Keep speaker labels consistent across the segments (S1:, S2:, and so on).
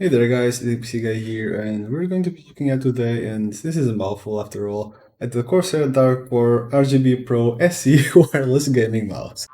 S1: Hey there guys, it's Guy here, and we're going to be looking at today, and this is a mouthful after all, at the Corsair Dark Core RGB Pro SE wireless gaming mouse.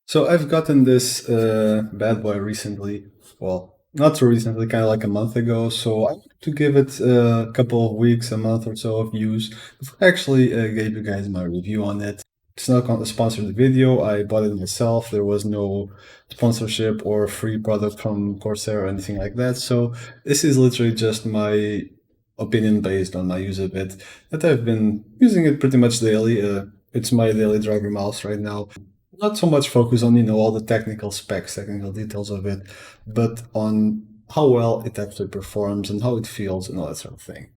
S1: So I've gotten this bad boy recently, well, not so recently, kind of like a month ago, so I want to give it a couple of weeks, a month or so of use before I actually gave you guys my review on it. It's not a sponsored video. I bought it myself. There was no sponsorship or free product from Corsair or anything like that. So this is literally just my opinion based on my use of it. That I've been using it pretty much daily. It's my daily driver mouse right now. Not so much focus on all the technical specs, technical details of it, but on how well it actually performs and how it feels and all that sort of thing.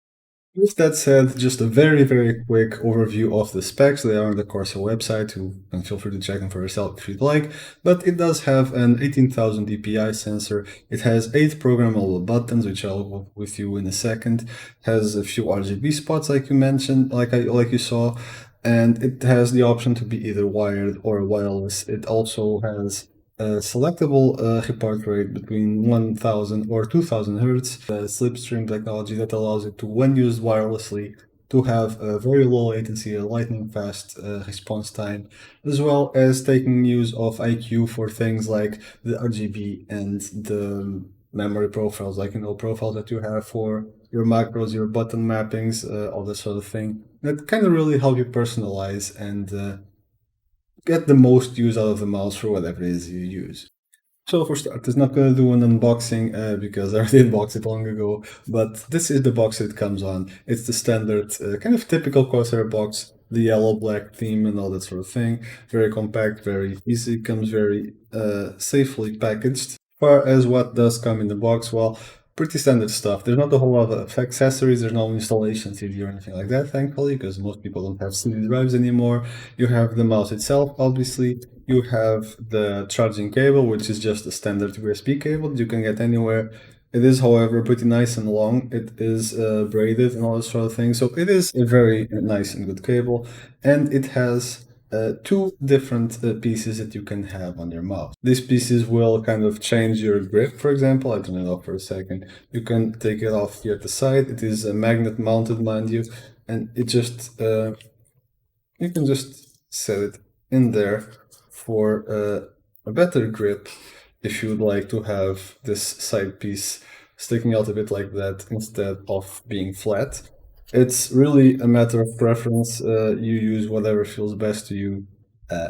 S1: With that said, just a very quick overview of the specs. They are on the Corsair website, and feel free to check them for yourself if you'd like. But it does have an 18,000 dpi sensor. It has 8 programmable buttons, which I'll go with you in a second. Has a few RGB spots, like you mentioned, like you saw, and it has the option to be either wired or wireless. It also has a selectable hip heart rate between 1000 or 2000 hertz, the slipstream technology that allows it to, when used wirelessly, to have a very low latency, a lightning fast response time, as well as taking use of IQ for things like the RGB and the memory profiles, like profiles that you have for your macros, your button mappings, all that sort of thing. That kind of really help you personalize and get the most use out of the mouse for whatever it is you use. So for starters, not going to do an unboxing because I already unboxed it long ago, but this is the box it comes on. It's the standard, kind of typical Corsair box, the yellow-black theme and all that sort of thing. Very compact, very easy, comes very safely packaged. Far as what does come in the box, well, pretty standard stuff. There's not a whole lot of accessories, there's no installation CD or anything like that, thankfully, because most people don't have CD drives anymore. You have the mouse itself, obviously. You have the charging cable, which is just a standard USB cable that you can get anywhere. It is, however, pretty nice and long. It is braided and all that sort of thing. So it is a very nice and good cable. And it has two different pieces that you can have on your mouse. These pieces will kind of change your grip, for example. I turn it off for a second. You can take it off here at the side. It is magnet mounted, mind you. And it just, you can just set it in there for a better grip if you would like to have this side piece sticking out a bit like that instead of being flat. It's really a matter of preference. You use whatever feels best to you. Uh,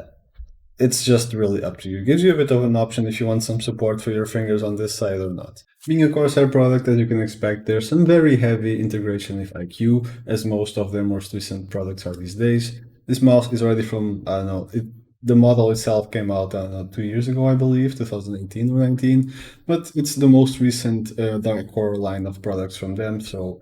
S1: it's just really up to you. It gives you a bit of an option if you want some support for your fingers on this side or not. Being a Corsair product, as you can expect, there's some very heavy integration with IQ, as most of their most recent products are these days. This mouse is already from, I don't know, the model itself came out, I don't know, 2 years ago, I believe, 2018 or 19, but it's the most recent Dark Core line of products from them, so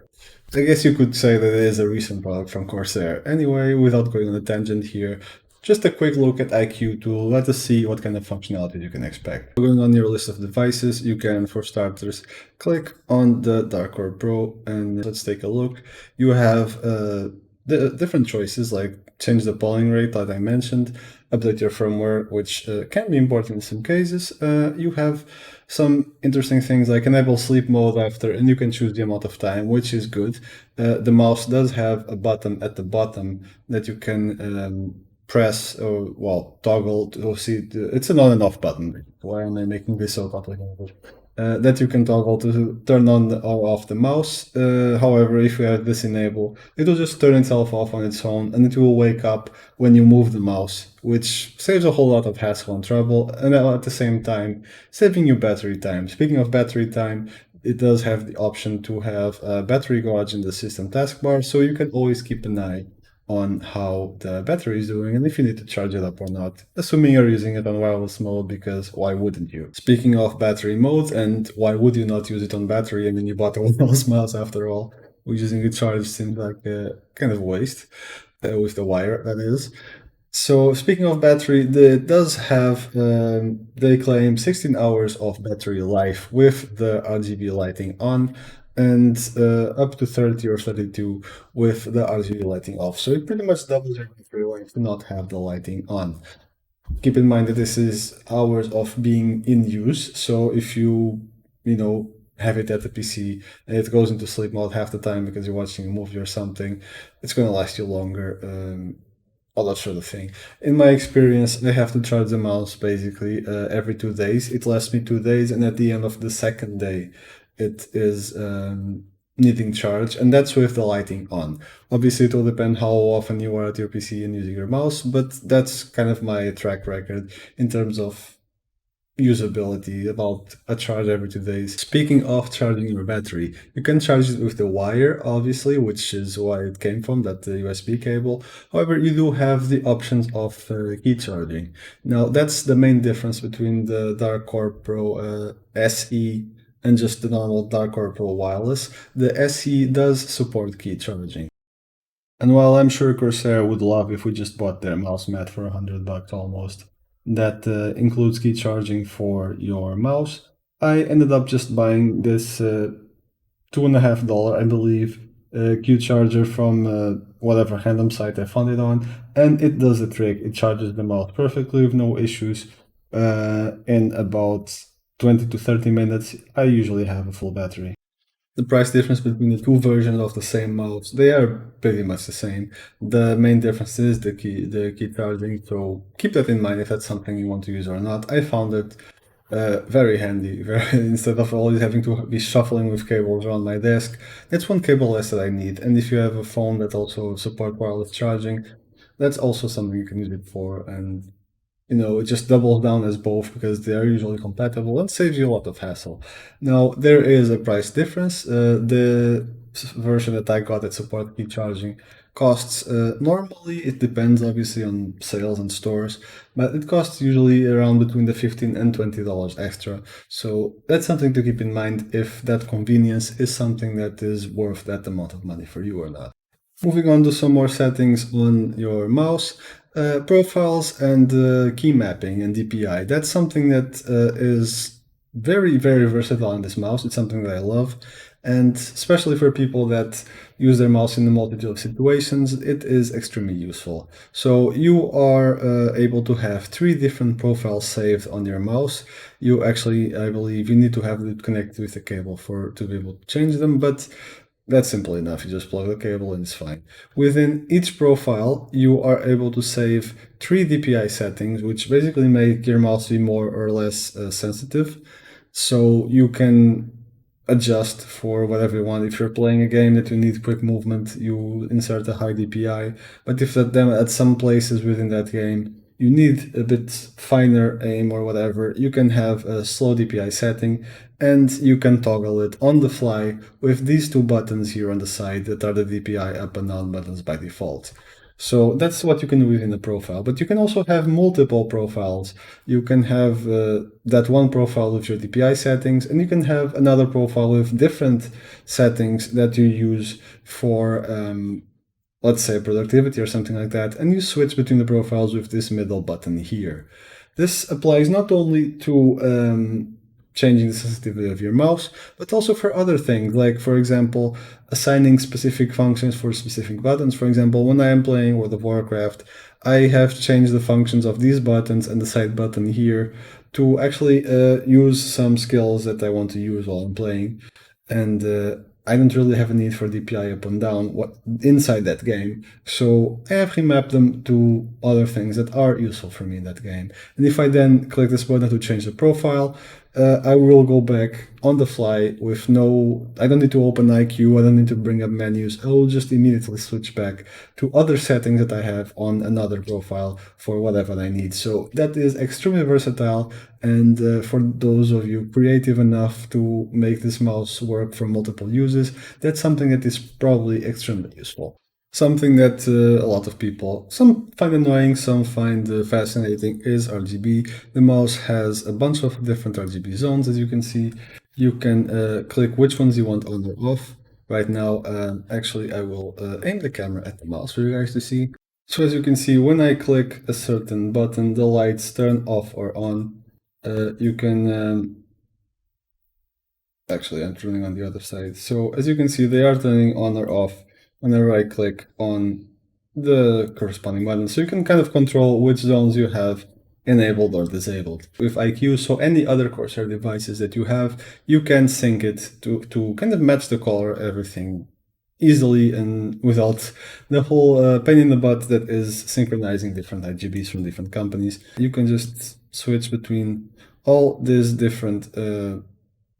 S1: I guess you could say that it is a recent product from Corsair. Anyway, without going on a tangent here, just a quick look at IQ to let us see what kind of functionality you can expect. Going on your list of devices, you can, for starters, click on the Dark Core Pro and let's take a look. You have the different choices like change the polling rate, like I mentioned, update your firmware, which can be important in some cases. You have some interesting things like enable sleep mode after, and you can choose the amount of time, which is good. The mouse does have a button at the bottom that you can press or, well, toggle to see. It's an on and off button. Why am I making this so complicated? That you can toggle to turn on or off the mouse. However, if you have this enabled, it will just turn itself off on its own and it will wake up when you move the mouse, which saves a whole lot of hassle and trouble, and at the same time saving you battery time. Speaking of battery time, it does have the option to have a battery gauge in the system taskbar, so you can always keep an eye on how the battery is doing and if you need to charge it up or not, assuming you're using it on wireless mode, because why wouldn't you? Speaking of battery mode, and why would you not use it on battery? I mean, you bought a wireless mouse after all. Using it charged seems like a kind of waste, with the wire, that is. So speaking of battery, it does have, they claim 16 hours of battery life with the RGB lighting on, and up to 30 or 32 with the RGB lighting off. So it pretty much doubles your battery life to not have the lighting on. Keep in mind that this is hours of being in use. So if you know, have it at the PC and it goes into sleep mode half the time because you're watching a movie or something, it's going to last you longer. All that sort of thing. In my experience, I have to charge the mouse basically every 2 days. It lasts me 2 days, and at the end of the second day, it is needing charge, and that's with the lighting on. Obviously, it will depend how often you are at your PC and using your mouse, but that's kind of my track record in terms of usability, about a charge every 2 days. Speaking of charging your battery, you can charge it with the wire, obviously, which is why it came from, that USB cable. However, you do have the options of key charging. Now, that's the main difference between the Dark Core Pro SE and just the normal Dark Core Pro wireless. The SE does support key charging. And while I'm sure Corsair would love if we just bought their mouse mat for $100 almost, that includes key charging for your mouse, I ended up just buying this $2.50, I believe, Q charger from whatever random site I found it on, and it does the trick. It charges the mouse perfectly with no issues. In about 20 to 30 minutes, I usually have a full battery. The price difference between the two versions of the same mouse, they are pretty much the same. The main difference is the key charging, so keep that in mind if that's something you want to use or not. I found it very handy. Instead of always having to be shuffling with cables around my desk, that's one cable less that I need. And if you have a phone that also supports wireless charging, that's also something you can use it for. And it just doubles down as both because they are usually compatible and saves you a lot of hassle. Now, there is a price difference. The version that I got that supports keep charging costs, normally it depends obviously on sales and stores, but it costs usually around between the $15 and $20 extra. So that's something to keep in mind if that convenience is something that is worth that amount of money for you or not. Moving on to some more settings on your mouse, profiles and key mapping and DPI. That's something that is very, very versatile in this mouse. It's something that I love. And especially for people that use their mouse in a multitude of situations, it is extremely useful. So you are able to have 3 different profiles saved on your mouse. You actually, I believe, you need to have it connected with a cable to be able to change them, but that's simple enough. You just plug the cable and it's fine. Within each profile, you are able to save 3 DPI settings, which basically make your mouse be more or less sensitive. So you can adjust for whatever you want. If you're playing a game that you need quick movement, you insert a high DPI. But if at some places within that game you need a bit finer aim or whatever, you can have a slow DPI setting and you can toggle it on the fly with these 2 buttons here on the side that are the DPI up and down buttons by default. So that's what you can do within the profile, but you can also have multiple profiles. You can have that one profile with your DPI settings, and you can have another profile with different settings that you use for let's say productivity or something like that, and you switch between the profiles with this middle button here. This applies not only to changing the sensitivity of your mouse, but also for other things, like for example, assigning specific functions for specific buttons. For example, when I am playing World of Warcraft, I have changed the functions of these buttons and the side button here to actually use some skills that I want to use while I'm playing. And I don't really have a need for DPI up and down inside that game. So I have remapped them to other things that are useful for me in that game. And if I then click this button to change the profile, I will go back on the fly with I don't need to open IQ, I don't need to bring up menus, I will just immediately switch back to other settings that I have on another profile for whatever I need. So that is extremely versatile, and for those of you creative enough to make this mouse work for multiple uses, that's something that is probably extremely useful. Something that a lot of people, some find annoying, some find fascinating, is RGB. The mouse has a bunch of different RGB zones, as you can see. You can click which ones you want on or off. Right now, actually, I will aim the camera at the mouse for you guys to see. So as you can see, when I click a certain button, the lights turn off or on. You can actually, I'm turning on the other side. So as you can see, they are turning on or off whenever I click on the corresponding button. So you can kind of control which zones you have enabled or disabled with IQ. So any other Corsair devices that you have, you can sync it to kind of match the color, everything easily and without the whole pain in the butt that is synchronizing different RGBs from different companies. You can just switch between all these different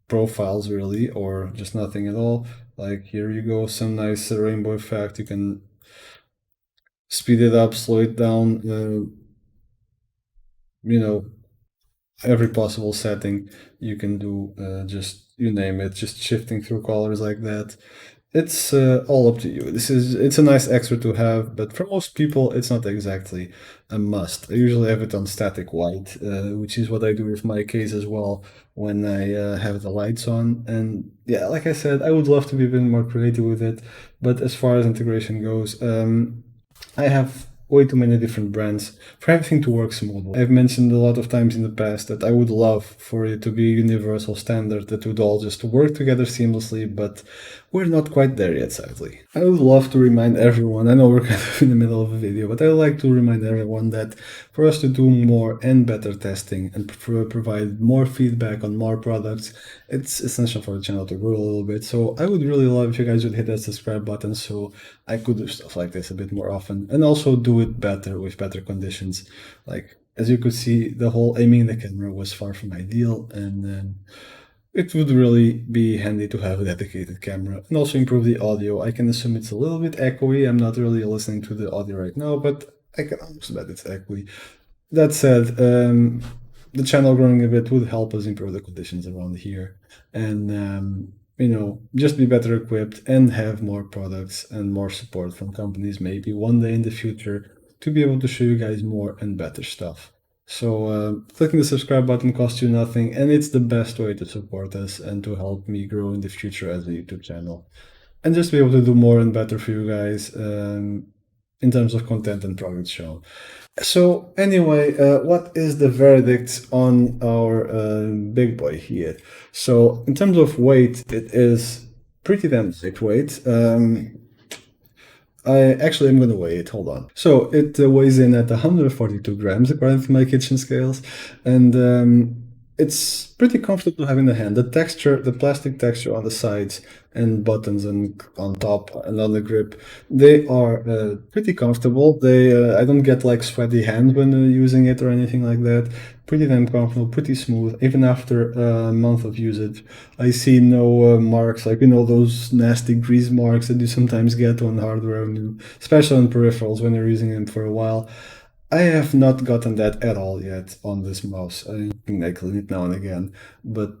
S1: profiles really, or just nothing at all. Like here you go, some nice rainbow effect. You can speed it up, slow it down, you know, every possible setting you can do, just you name it, just shifting through colors like that. It's all up to you. It's a nice extra to have, but for most people, it's not exactly a must. I usually have it on static white, which is what I do with my case as well when I have the lights on. And yeah, like I said, I would love to be a bit more creative with it, but as far as integration goes, I have way too many different brands for everything to work smoothly. I've mentioned a lot of times in the past that I would love for it to be a universal standard that would all just work together seamlessly, but we're not quite there yet, sadly. I would love to remind everyone, I know we're kind of in the middle of a video, but I would like to remind everyone that for us to do more and better testing and provide more feedback on more products, it's essential for the channel to grow a little bit. So I would really love if you guys would hit that subscribe button so I could do stuff like this a bit more often and also do it better with better conditions. Like, as you could see, the whole aiming the camera was far from ideal, and it would really be handy to have a dedicated camera and also improve the audio. I can assume it's a little bit echoey. I'm not really listening to the audio right now, but I can almost bet it's echoey. That said, the channel growing a bit would help us improve the conditions around here and, just be better equipped and have more products and more support from companies maybe one day in the future to be able to show you guys more and better stuff. So, clicking the subscribe button costs you nothing, and it's the best way to support us and to help me grow in the future as a YouTube channel. And just be able to do more and better for you guys in terms of content and product shown. So anyway, what is the verdict on our big boy here? So in terms of weight, it is pretty damn lightweight. I actually am going to weigh it. Hold on. So it weighs in at 142 grams according to my kitchen scales, and it's pretty comfortable to have in the hand. The texture, the plastic texture on the sides and buttons and on top and on the grip, they are pretty comfortable. I don't get like sweaty hands when using it or anything like that. Pretty damn comfortable, pretty smooth. Even after a month of usage, I see no marks, like those nasty grease marks that you sometimes get on hardware, especially on peripherals when you're using them for a while. I have not gotten that at all yet on this mouse. I think I clean it now and again, but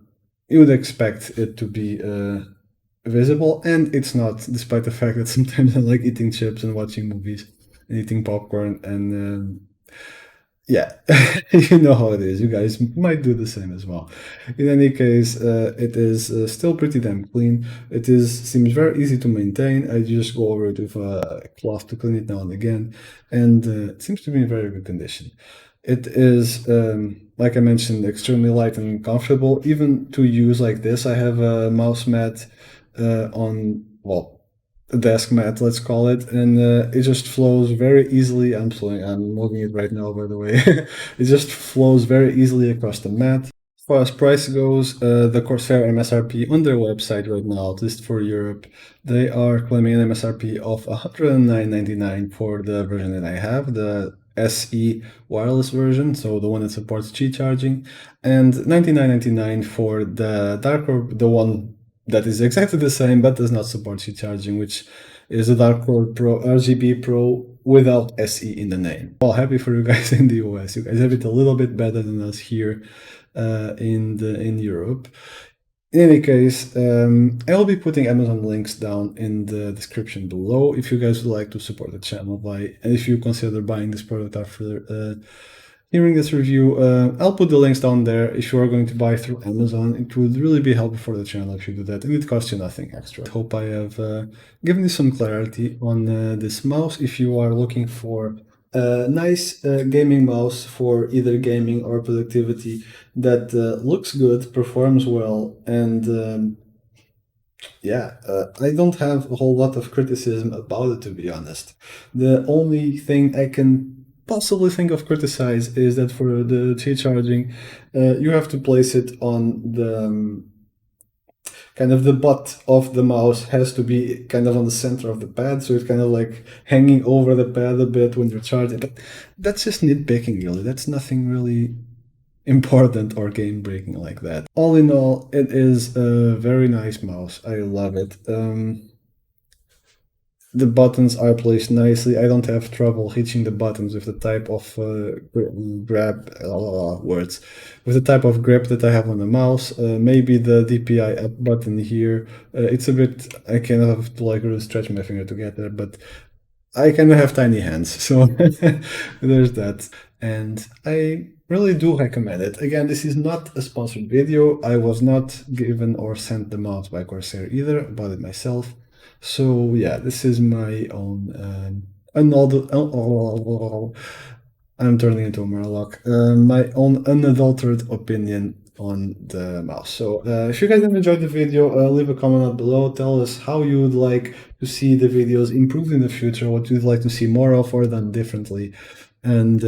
S1: you would expect it to be visible, and it's not, despite the fact that sometimes I like eating chips and watching movies and eating popcorn, and yeah, you know how it is. You guys might do the same as well. In any case, it is still pretty damn clean. Seems very easy to maintain. I just go over it with a cloth to clean it now and again, and it seems to be in very good condition. It is, like I mentioned, extremely light and comfortable. Even to use like this, I have a mouse mat on, well, a desk mat, let's call it, and it just flows very easily. I'm moving it right now, by the way. It just flows very easily across the mat. As far as price goes, the Corsair MSRP on their website right now, at least for Europe, they are claiming an MSRP of 109.99 for the version that I have, the SE wireless version, so the one that supports Qi charging, and 99.99 for the darker, the one that is exactly the same but does not support Qi charging, which is the Dark Core Pro RGB Pro without SE in the name. Well, happy for you guys in the US. You guys have it a little bit better than us here in Europe. In any case, I'll be putting Amazon links down in the description below if you guys would like to support the channel and if you consider buying this product after hearing this review. I'll put the links down there. If you are going to buy through Amazon, it would really be helpful for the channel if you do that, and it costs you nothing extra. I hope I have given you some clarity on this mouse. If you are looking for a nice gaming mouse for either gaming or productivity that looks good, performs well, and I don't have a whole lot of criticism about it, to be honest. The only thing I can possibly think of criticize is that for the Qi charging, you have to place it on the kind of the butt of the mouse has to be kind of on the center of the pad, so it's kind of like hanging over the pad a bit when you're charging. But that's just nitpicking, really. That's nothing really important or game breaking like that. All in all, it is a very nice mouse. I love it. The buttons are placed nicely. I don't have trouble hitching the buttons with the type of grab words, with the type of grip that I have on the mouse. Maybe the DPI up button here. It's a bit. I kind of have to like really stretch my finger to get there, but I kind of have tiny hands, so there's that. And I really do recommend it. Again, this is not a sponsored video. I was not given or sent the mouse by Corsair either. I bought it myself. So yeah, this is my own I'm turning into a Murloc. My own unadulterated opinion on the mouse. So if you guys have enjoyed the video, leave a comment down below. Tell us how you would like to see the videos improved in the future, what you'd like to see more of or done differently. And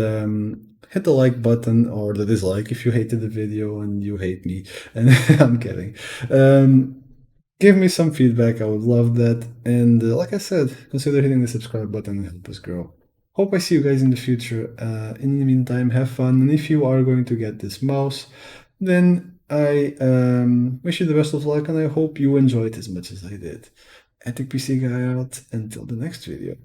S1: hit the like button or the dislike if you hated the video and you hate me. And I'm kidding. Give me some feedback, I would love that. And like I said, consider hitting the subscribe button and help us grow. Hope I see you guys in the future. In the meantime, have fun. And if you are going to get this mouse, then I wish you the best of luck and I hope you enjoyed as much as I did. Epic PC Guy out. Until the next video.